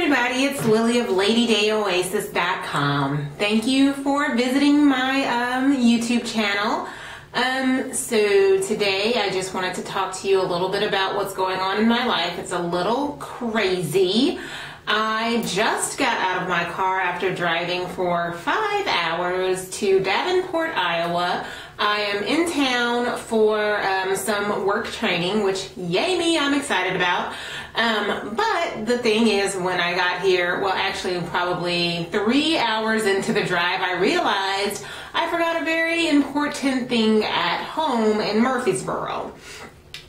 everybody, it's Lily of LadyDayOasis.com. Thank you for visiting my YouTube channel. So today I just wanted to talk to you a little bit about what's going on in my life. It's a little crazy. I just got out of my car after driving for 5 hours to Davenport, Iowa. I am in town for some work training, which yay me, I'm excited about. But the thing is, when I got here, well actually probably 3 hours into the drive, I realized I forgot a very important thing at home in Murfreesboro.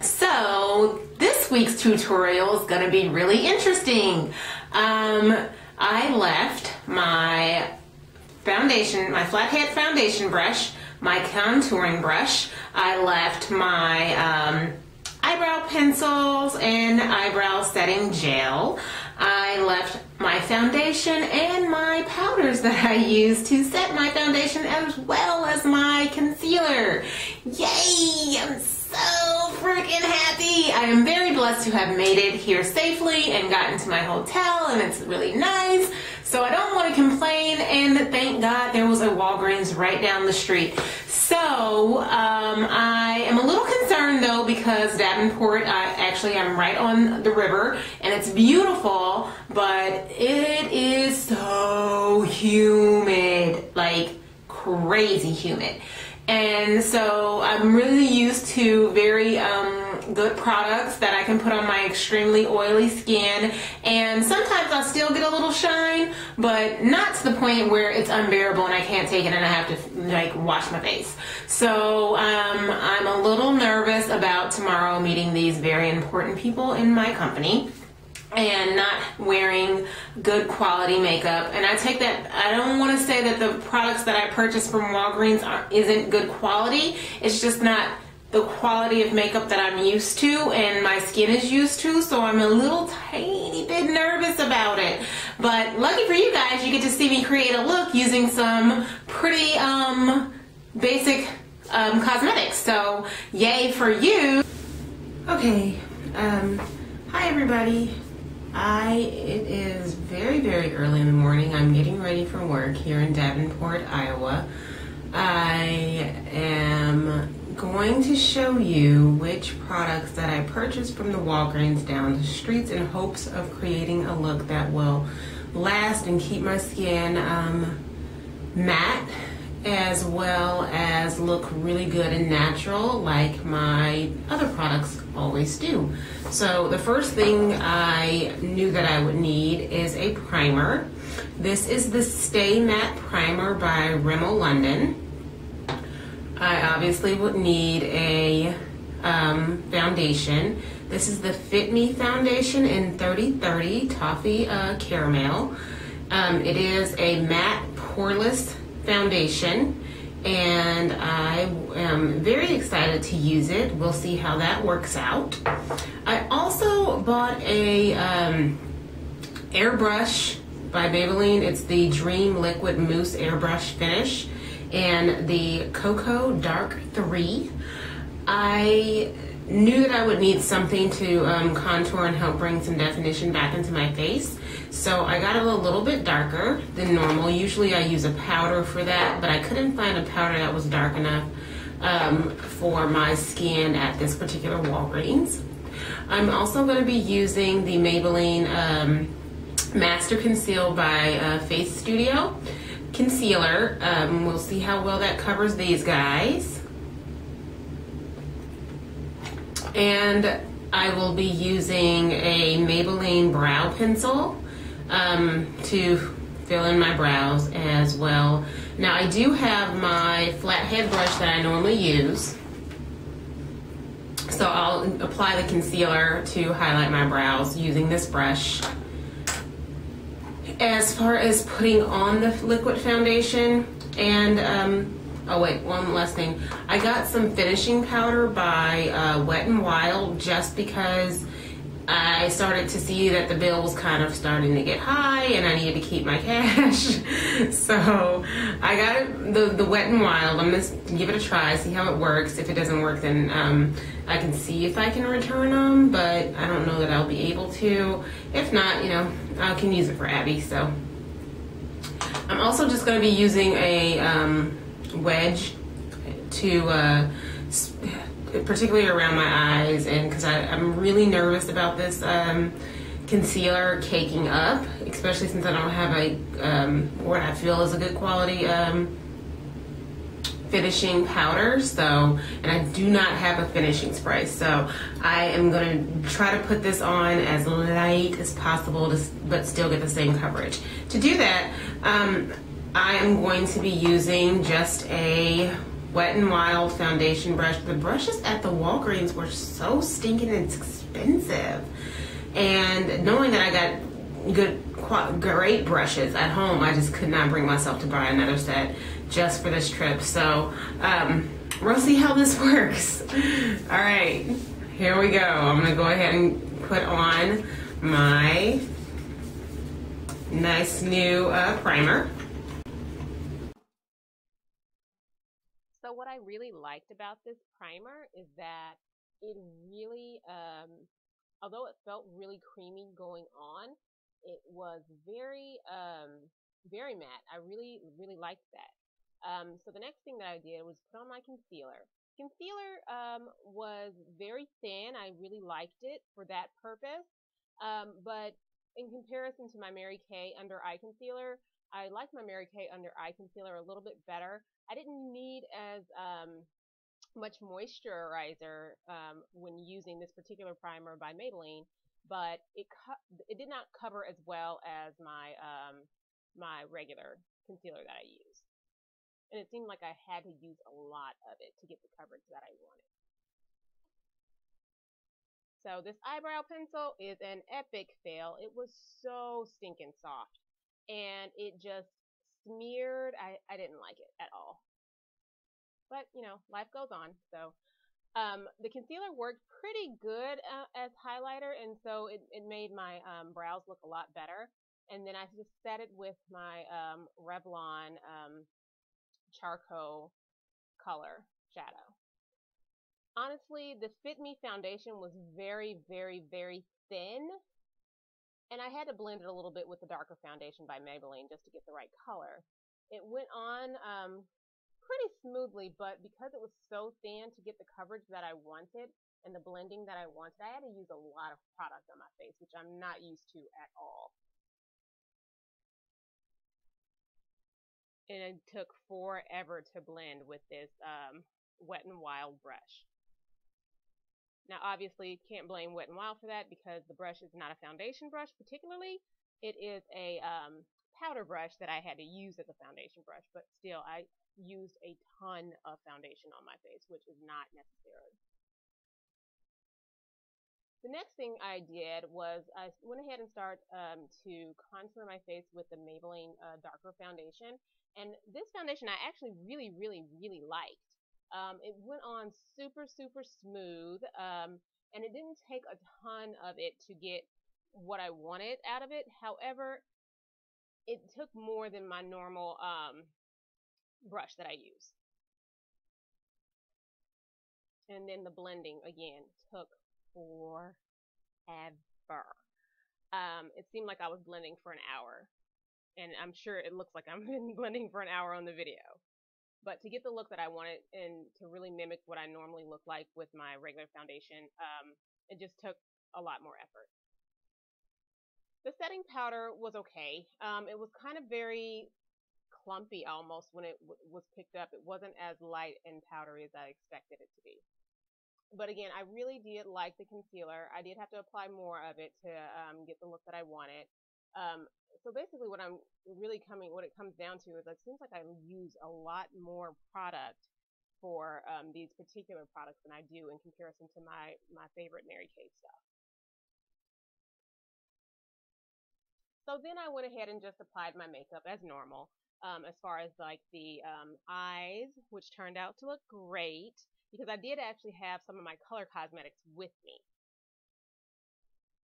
So this week's tutorial is going to be really interesting. I left my foundation, my flathead foundation brush, my contouring brush. I left my eyebrow pencils and eyebrow setting gel. I left my foundation and my powders that I use to set my foundation, as well as my concealer. Yay! I'm so freaking happy. I am very blessed to have made it here safely and gotten to my hotel, and it's really nice. So I don't want to complain, and thank God there was a Walgreens right down the street. So I am a little concerned though, because Davenport, I'm right on the river and it's beautiful, but it is so humid, like crazy humid. And so I'm really used to very good products that I can put on my extremely oily skin, and sometimes I still get a little shine, but not to the point where it's unbearable and I can't take it and I have to like wash my face. So I'm a little nervous about tomorrow meeting these very important people in my company and not wearing good quality makeup. And I take that, I don't want to say that the products that I purchased from Walgreens isn't good quality. It's just not the quality of makeup that I'm used to and my skin is used to, so I'm a little tiny bit nervous about it. But lucky for you guys, you get to see me create a look using some pretty basic cosmetics, so yay for you. Okay, hi everybody. It is very early in the morning. I'm getting ready for work here in Davenport, Iowa. I am going to show you which products that I purchased from the Walgreens down the streets in hopes of creating a look that will last and keep my skin matte, as well as look really good and natural like my other products always do. So the first thing I knew that I would need is a primer. This is the Stay Matte Primer by Rimmel London. I obviously would need a foundation. This is the Fit Me foundation in 3030 Toffe Caramel. It is a matte poreless foundation, and I am very excited to use it. We'll see how that works out. I also bought a airbrush by Maybelline. It's the Dream Liquid Mousse Airbrush Finish and the Cocao Dark 3. I knew that I would need something to contour and help bring some definition back into my face. So I got it a little bit darker than normal. Usually I use a powder for that, but I couldn't find a powder that was dark enough for my skin at this particular Walgreens. I'm also going to be using the Maybelline Master Conceal by FaceStudio concealer. We'll see how well that covers these guys. And I will be using a Maybelline brow pencil to fill in my brows as well. Now I do have my flathead brush that I normally use, so I'll apply the concealer to highlight my brows using this brush. As far as putting on the liquid foundation, and oh wait, one last thing. I got some finishing powder by Wet n Wild, just because I started to see that the bill was kind of starting to get high and I needed to keep my cash. So I got it, the Wet n Wild. I'm going to give it a try, see how it works. If it doesn't work, then I can see if I can return them, but I don't know that I'll be able to. If not, you know, I can use it for Abby. So I'm also just going to be using a wedge to particularly around my eyes, and because I'm really nervous about this concealer caking up, especially since I don't have a what I feel is a good quality finishing powder. So, and I do not have a finishing spray, so I am going to try to put this on as light as possible, but still get the same coverage. To do that, I am going to be using just a Wet n Wild foundation brush. The brushes at the Walgreens were so stinking expensive, and knowing that I got great brushes at home, I just could not bring myself to buy another set just for this trip. So we'll see how this works. All right, here we go. I'm gonna go ahead and put on my nice new primer. So what I really liked about this primer is that it really, although it felt really creamy going on, it was very, very matte. I really, really liked that. So the next thing that I did was put on my concealer. Concealer was very thin. I really liked it for that purpose. But in comparison to my Mary Kay Under Eye Concealer, I like my Mary Kay Under Eye Concealer a little bit better. I didn't need as much moisturizer when using this particular primer by Maybelline, but it did not cover as well as my my regular concealer that I use. And it seemed like I had to use a lot of it to get the coverage that I wanted. So this eyebrow pencil is an epic fail. It was so stinking soft, and it just smeared. I didn't like it at all. But, you know, life goes on. So the concealer worked pretty good as highlighter, and so it made my brows look a lot better. And then I just set it with my Revlon charcoal color shadow. Honestly, the Fit Me foundation was very, very, very thin, and I had to blend it a little bit with the darker foundation by Maybelline just to get the right color. It went on pretty smoothly, but because it was so thin to get the coverage that I wanted and the blending that I wanted, I had to use a lot of product on my face, which I'm not used to at all. And it took forever to blend with this Wet n Wild brush. Now, obviously, can't blame Wet n Wild for that because the brush is not a foundation brush particularly. It is a powder brush that I had to use as a foundation brush, but still, I used a ton of foundation on my face, which is not necessary. The next thing I did was I went ahead and started to contour my face with the Maybelline darker foundation. And this foundation I actually really, really, really liked. It went on super, super smooth, and it didn't take a ton of it to get what I wanted out of it. However, it took more than my normal brush that I use. And then the blending, again, took forever. It seemed like I was blending for an hour, and I'm sure it looks like I've been blending for an hour on the video. But to get the look that I wanted and to really mimic what I normally look like with my regular foundation, it just took a lot more effort. The setting powder was okay. It was kind of very clumpy almost when it was picked up. It wasn't as light and powdery as I expected it to be. But again, I really did like the concealer. I did have to apply more of it to get the look that I wanted. So basically what it comes down to is it seems like I use a lot more product for these particular products than I do in comparison to my favorite Mary Kay stuff. So then I went ahead and just applied my makeup as normal, as far as like the eyes, which turned out to look great because I did actually have some of my color cosmetics with me.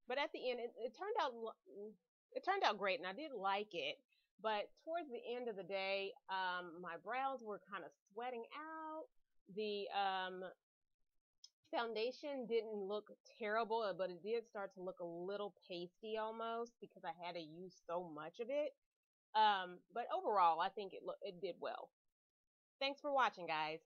But at the end, it turned out great, and I did like it. But towards the end of the day, my brows were kind of sweating out. The foundation didn't look terrible, but it did start to look a little pasty almost because I had to use so much of it. But overall, I think it did well. Thanks for watching, guys.